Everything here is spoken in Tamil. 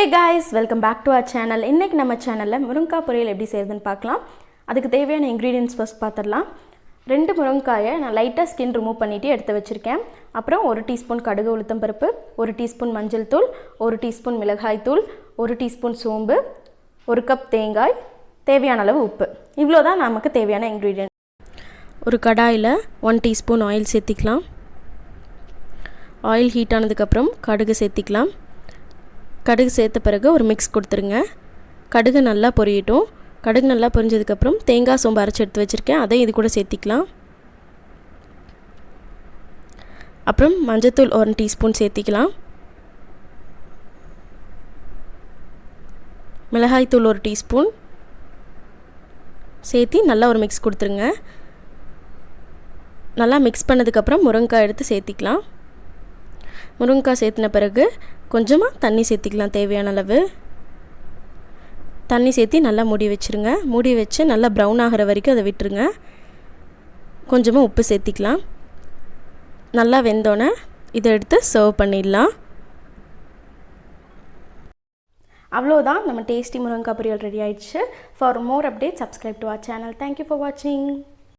Hey guys, welcome back to our channel. இன்னைக்கு நம்ம சேனல்ல முருங்காய் பொரியல் எப்படி செய்யறதுன்னு பார்க்கலாம். அதுக்கு தேவையான ingredients first பார்த்தறலாம். 2 முருங்காயை நான் லைட்டா ஸ்கின் ரிமூவ் பண்ணிட்டு எடுத்து வச்சிருக்கேன். அப்புறம் 1 டீஸ்பூன் கடுகு உளுத்தம் பருப்பு, 1 டீஸ்பூன் மஞ்சள் தூள், 1 டீஸ்பூன் மிளகாய் தூள், 1 டீஸ்பூன் சோம்பு, 1 கப் தேங்காய், தேவையான அளவு உப்பு. இவ்வளவுதான் நமக்கு தேவையான ingredients. ஒரு கடாயில 1 டீஸ்பூன் ஆயில் சேர்த்திக்கலாம். ஆயில் ஹீட் ஆனதுக்கு அப்புறம் கடுகு சேர்த்திக்கலாம். கடுகு சேர்த்த பிறகு ஒரு மிக்ஸ் கொடுத்துருங்க. கடுகு நல்லா பொரியட்டும். கடுகு நல்லா பொரிஞ்சதுக்கு அப்புறம் தேங்காய் சோம்பு அரைச்சு எடுத்து வச்சிருக்கேன். அதை இது கூட சேர்த்திக்கலாம். அப்புறம் மஞ்சள்தூள் 1 டீஸ்பூன் சேர்த்திக்கலாம். மிளகாய் தூள் 1 டீஸ்பூன் சேர்த்தி நல்லா ஒரு மிக்ஸ் கொடுத்துருங்க. நல்லா மிக்ஸ் பண்ணதுக்கு அப்புறம் முருங்காய் எடுத்து சேர்த்திக்கலாம். முருங்காய் சேர்த்தின பிறகு கொஞ்சமாக தண்ணி சேர்த்திக்கலாம். தேவையான அளவு தண்ணி சேர்த்தி நல்லா மூடி வச்சுருங்க. மூடி வச்சு நல்லா ப்ரௌன் ஆகிற வரைக்கும் அதை விட்டுருங்க. கொஞ்சமாக உப்பு சேர்த்திக்கலாம். நல்லா வெந்தோன்னே இதை எடுத்து சர்வ் பண்ணிடலாம். அவ்வளோதான், நம்ம டேஸ்டி முருங்காய் பொரியல் ரெடி ஆயிடுச்சு. For more update subscribe to our channel. Thank you for வாட்சிங்.